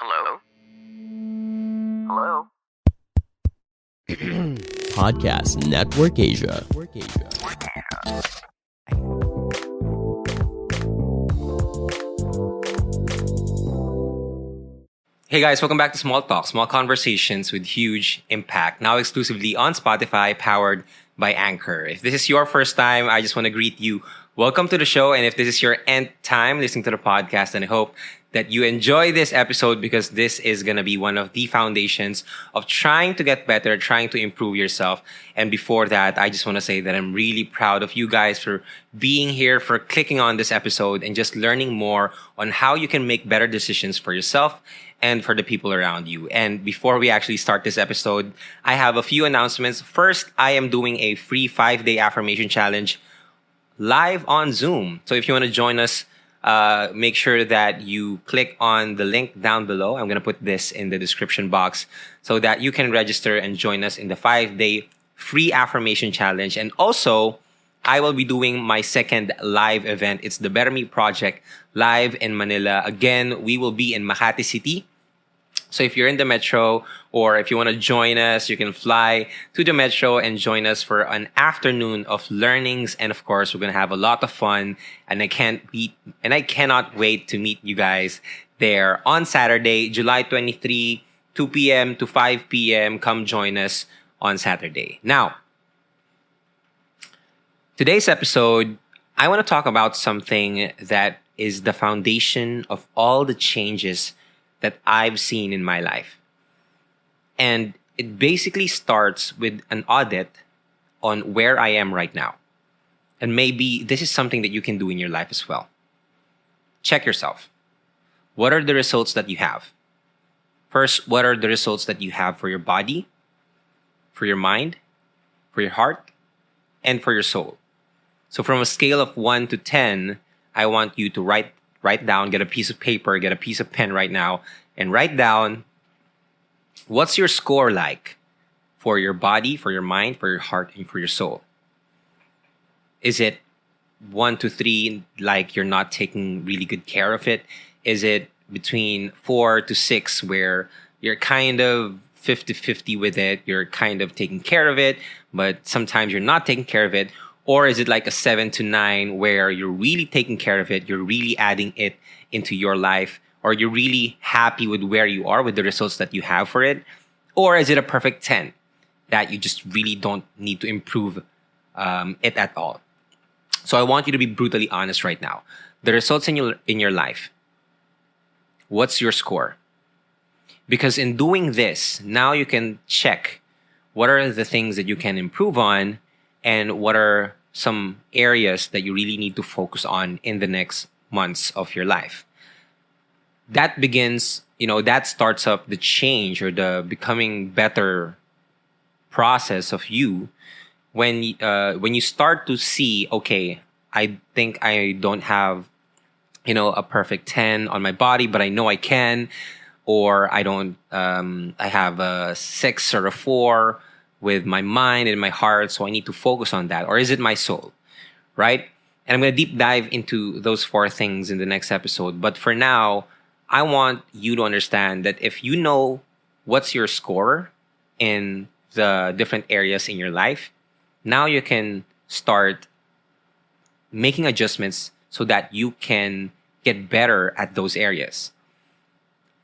Hello? Hello? Podcast Network Asia. Hey guys, welcome back to Small Talk, small conversations with huge impact. Now exclusively on Spotify, powered by Anchor. If this is your first time, I just want to greet you. Welcome to the show. And if this is your nth time listening to the podcast, then I hope that you enjoy this episode because this is going to be one of the foundations of trying to get better, trying to improve yourself. And before that, I just want to say that I'm really proud of you guys for being here, for clicking on this episode and just learning more on how you can make better decisions for yourself and for the people around you. And before we actually start this episode, I have a few announcements. First, I am doing a free 5-day affirmation challenge live on Zoom. So if you want to join us, make sure that you click on the link down below. I'm going to put this in the description box so that you can register and join us in the 5-day free affirmation challenge. And also, I will be doing my second live event. It's the Better Me Project live in Manila. Again, we will be in Makati City. So if you're in the metro or if you want to join us, you can fly to the metro and join us for an afternoon of learnings. And of course, we're going to have a lot of fun. And I cannot wait to meet you guys there on Saturday, July 23, 2 p.m. to 5 p.m. Come join us on Saturday. Now, today's episode, I want to talk about something that is the foundation of all the changes that I've seen in my life. And it basically starts with an audit on where I am right now. And maybe this is something that you can do in your life as well. Check yourself. What are the results that you have? First, what are the results that you have for your body, for your mind, for your heart, and for your soul? So from a scale of 1 to 10, I want you to write down, get a piece of paper, get a piece of pen right now, and write down what's your score like for your body, for your mind, for your heart, and for your soul. Is it 1 to 3, like you're not taking really good care of it? Is it between 4 to 6, where you're kind of 50-50 with it, you're kind of taking care of it, but sometimes you're not taking care of it? Or is it like a 7 to 9 where you're really taking care of it, you're really adding it into your life, or you're really happy with where you are, with the results that you have for it? Or is it a perfect 10 that you just really don't need to improve it at all? So I want you to be brutally honest right now. The results in your life, what's your score? Because in doing this, now you can check what are the things that you can improve on and what are some areas that you really need to focus on in the next months of your life. That begins, that starts up the change or the becoming better process of you when you start to see, okay, I think I don't have, a perfect 10 on my body, but I know I can, or I don't, I have a 6 or a 4 with my mind and my heart, so I need to focus on that. Or is it my soul, right? And I'm going to deep dive into those 4 things in the next episode. But for now, I want you to understand that if you know what's your score in the different areas in your life, now you can start making adjustments so that you can get better at those areas.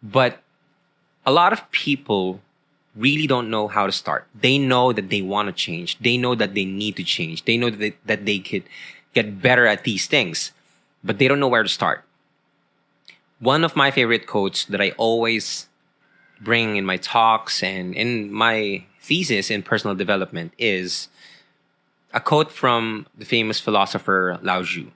But a lot of people really don't know how to start. They know that they want to change. They know that they need to change. They know that they could get better at these things, but they don't know where to start. One of my favorite quotes that I always bring in my talks and in my thesis in personal development is a quote from the famous philosopher Lao Tzu.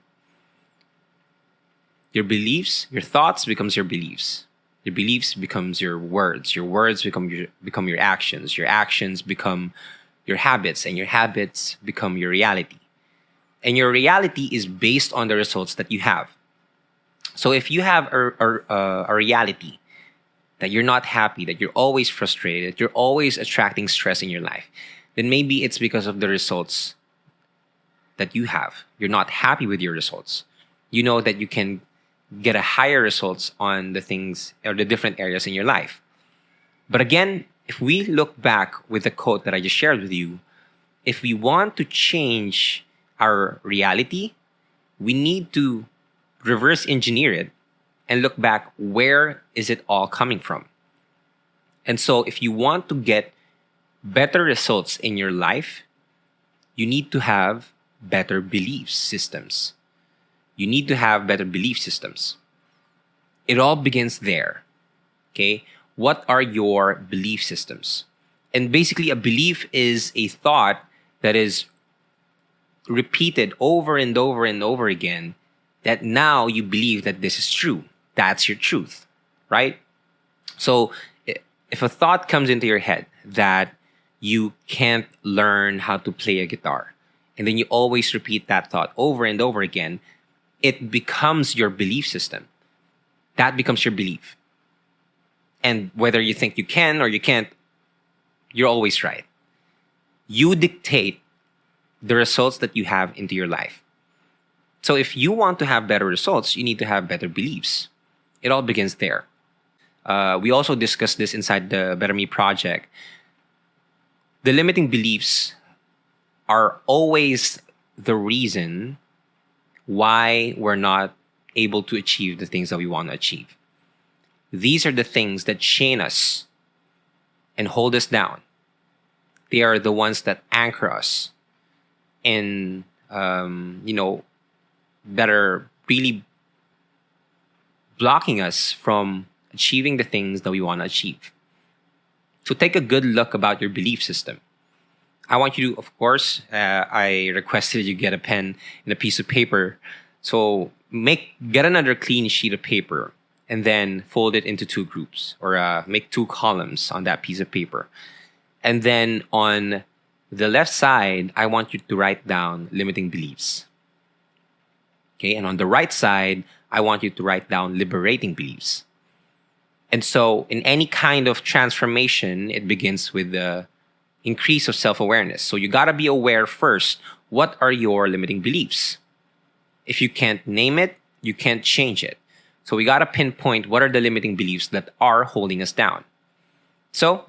Your beliefs, your thoughts becomes your beliefs. Your beliefs becomes your words become your actions become your habits, and your habits become your reality. And your reality is based on the results that you have. So if you have a reality that you're not happy, that you're always frustrated, you're always attracting stress in your life, then maybe it's because of the results that you have. You're not happy with your results. You know that you can get a higher results on the things or the different areas in your life. But again, if we look back with the quote that I just shared with you, if we want to change our reality, we need to reverse engineer it and look back, where is it all coming from? And so if you want to get better results in your life, you need to have better belief systems. You need to have better belief systems. It all begins there. Okay? What are your belief systems? And basically, a belief is a thought that is repeated over and over and over again, that now you believe that this is true. That's your truth, right? So if a thought comes into your head that you can't learn how to play a guitar, and then you always repeat that thought over and over again, it becomes your belief system. That becomes your belief. And whether you think you can or you can't, you're always right. You dictate the results that you have into your life. So if you want to have better results, you need to have better beliefs. It all begins there. We also discussed this inside the Better Me project. The limiting beliefs are always the reason why we're not able to achieve the things that we want to achieve. These are the things that chain us and hold us down. They are the ones that anchor us in, that are really blocking us from achieving the things that we want to achieve. So take a good look about your belief system. I want you to, of course, I requested you get a pen and a piece of paper. So get another clean sheet of paper and then fold it into two groups, or make two columns on that piece of paper. And then on the left side, I want you to write down limiting beliefs. Okay, and on the right side, I want you to write down liberating beliefs. And so in any kind of transformation, it begins with the increase of self-awareness. So you got to be aware first, what are your limiting beliefs? If you can't name it, you can't change it. So we got to pinpoint what are the limiting beliefs that are holding us down. So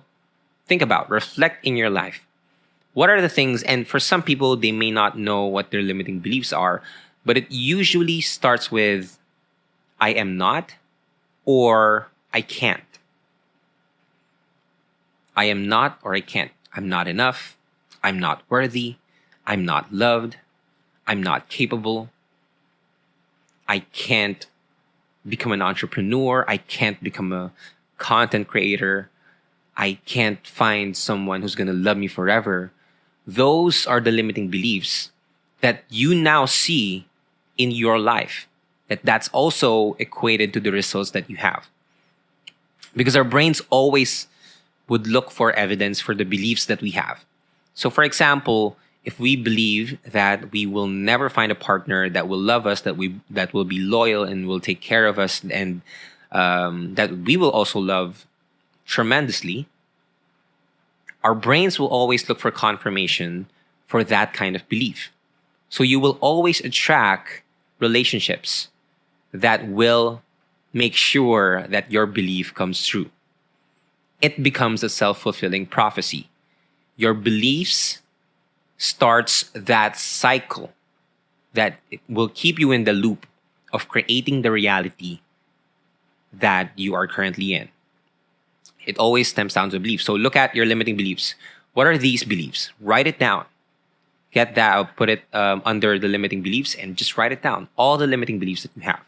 think about, reflect in your life. What are the things, and for some people, they may not know what their limiting beliefs are, but it usually starts with, I am not, or I can't. I am not, or I can't. I'm not enough. I'm not worthy. I'm not loved. I'm not capable. I can't become an entrepreneur. I can't become a content creator. I can't find someone who's going to love me forever. Those are the limiting beliefs that you now see in your life. That's also equated to the results that you have. Because our brains always would look for evidence for the beliefs that we have. So for example, if we believe that we will never find a partner that will love us, that will be loyal and will take care of us, and that we will also love tremendously, our brains will always look for confirmation for that kind of belief. So you will always attract relationships that will make sure that your belief comes true. It becomes a self-fulfilling prophecy. Your beliefs starts that cycle that it will keep you in the loop of creating the reality that you are currently in. It always stems down to beliefs. So look at your limiting beliefs. What are these beliefs? Write it down. Get that, put it under the limiting beliefs and just write it down. All the limiting beliefs that you have.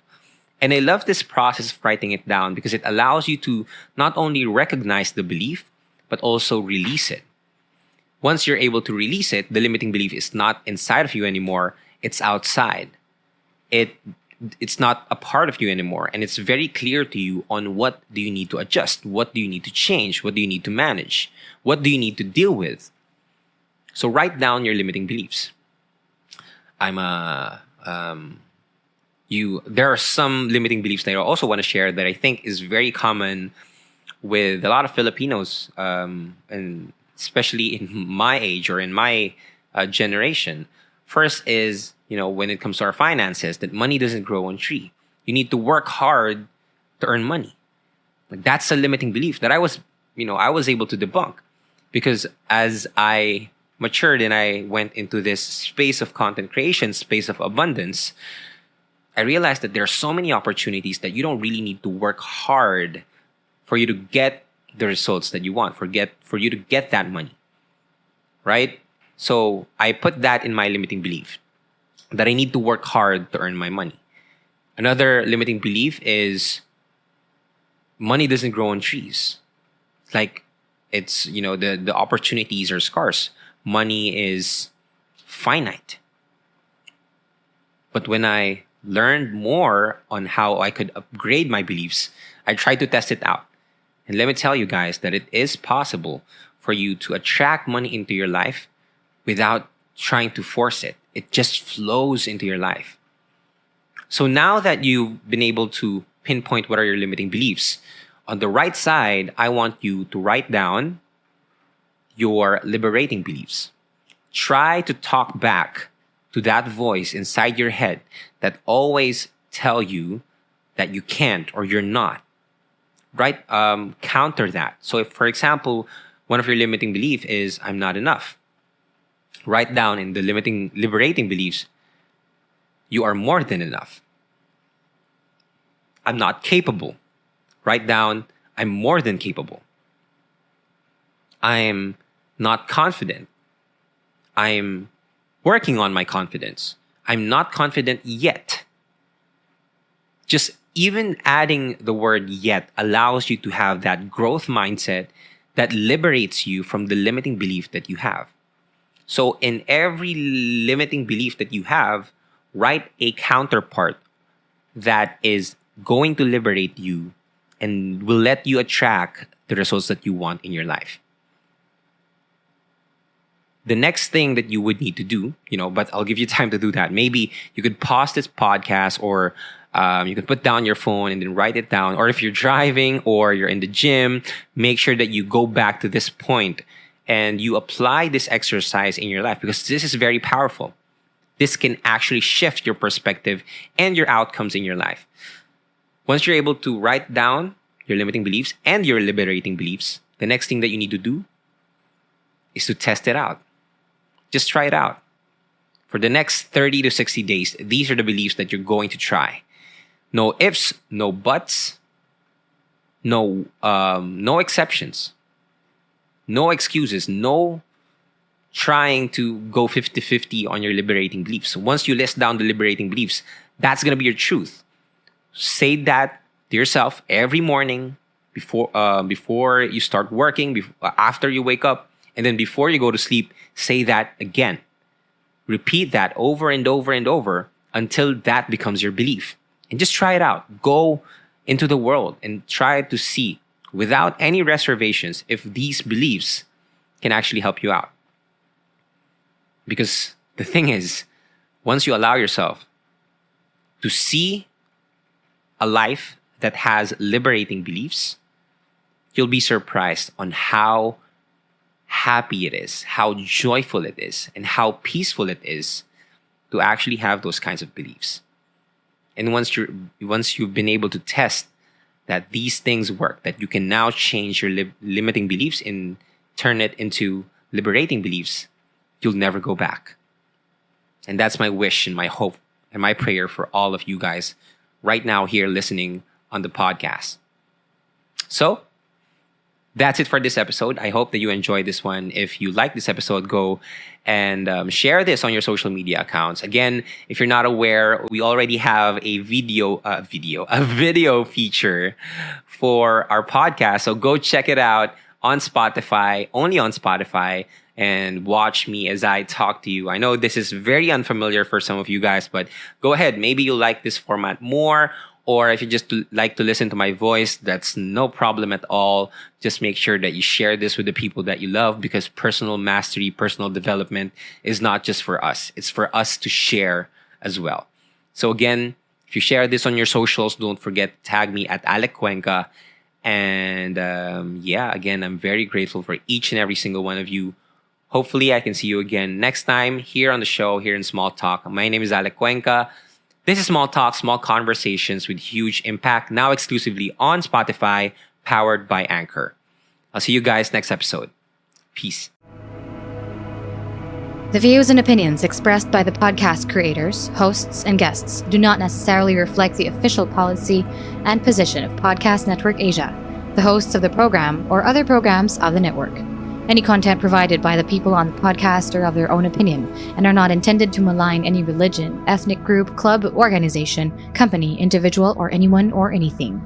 And I love this process of writing it down because it allows you to not only recognize the belief, but also release it. Once you're able to release it, the limiting belief is not inside of you anymore. It's outside. It's not a part of you anymore. And it's very clear to you on what do you need to adjust? What do you need to change? What do you need to manage? What do you need to deal with? So write down your limiting beliefs. There are some limiting beliefs that I also want to share that I think is very common with a lot of Filipinos, and especially in my age or in my generation. First is, when it comes to our finances, that money doesn't grow on tree. You need to work hard to earn money. Like, that's a limiting belief that I was able to debunk, because as I matured and I went into this space of content creation, space of abundance, I realized that there are so many opportunities that you don't really need to work hard for you to get the results that you want, for you to get that money, right? So I put that in my limiting belief, that I need to work hard to earn my money. Another limiting belief is money doesn't grow on trees. Like, it's, the opportunities are scarce. Money is finite. But when I learned more on how I could upgrade my beliefs, I tried to test it out. And let me tell you guys that it is possible for you to attract money into your life without trying to force it. It just flows into your life. So now that you've been able to pinpoint what are your limiting beliefs, on the right side, I want you to write down your liberating beliefs. Try to talk back to that voice inside your head that always tell you that you can't or you're not. Right? Counter that. So if, for example, one of your limiting beliefs is I'm not enough, write down in the liberating beliefs, you are more than enough. I'm not capable. Write down, I'm more than capable. I'm not confident. I'm working on my confidence. I'm not confident yet. Just even adding the word yet allows you to have that growth mindset that liberates you from the limiting belief that you have. So in every limiting belief that you have, write a counterpart that is going to liberate you and will let you attract the results that you want in your life. The next thing that you would need to do, but I'll give you time to do that. Maybe you could pause this podcast, or you could put down your phone and then write it down. Or if you're driving or you're in the gym, make sure that you go back to this point and you apply this exercise in your life, because this is very powerful. This can actually shift your perspective and your outcomes in your life. Once you're able to write down your limiting beliefs and your liberating beliefs, the next thing that you need to do is to test it out. Just try it out. For the next 30 to 60 days, these are the beliefs that you're going to try. No ifs, no buts, no exceptions, no excuses, no trying to go 50-50 on your liberating beliefs. Once you list down the liberating beliefs, that's going to be your truth. Say that to yourself every morning before you start working, after you wake up, and then before you go to sleep. Say that again. Repeat that over and over and over until that becomes your belief. And just try it out. Go into the world and try to see, without any reservations, if these beliefs can actually help you out. Because the thing is, once you allow yourself to see a life that has liberating beliefs, you'll be surprised on how happy it is, how joyful it is, and how peaceful it is to actually have those kinds of beliefs. And once you've been able to test that these things work, that you can now change your limiting beliefs and turn it into liberating beliefs, you'll never go back. And that's my wish and my hope and my prayer for all of you guys right now here listening on the podcast. So that's it for this episode. I hope that you enjoyed this one. If you like this episode, go and share this on your social media accounts. Again, if you're not aware, we already have a video feature for our podcast. So go check it out on Spotify, only on Spotify, and watch me as I talk to you. I know this is very unfamiliar for some of you guys, but go ahead. Maybe you'll like this format more. Or if you just like to listen to my voice, that's no problem at all. Just make sure that you share this with the people that you love, because personal mastery, personal development is not just for us. It's for us to share as well. So again, if you share this on your socials, don't forget to tag me at Alec Cuenca. And again, I'm very grateful for each and every single one of you. Hopefully, I can see you again next time here on the show, here in Small Talk. My name is Alec Cuenca. This is Small Talk, Small Conversations with huge impact, now exclusively on Spotify, powered by Anchor. I'll see you guys next episode. Peace. The views and opinions expressed by the podcast creators, hosts, and guests do not necessarily reflect the official policy and position of Podcast Network Asia, the hosts of the program, or other programs of the network. Any content provided by the people on the podcast are of their own opinion and are not intended to malign any religion, ethnic group, club, organization, company, individual, or anyone or anything.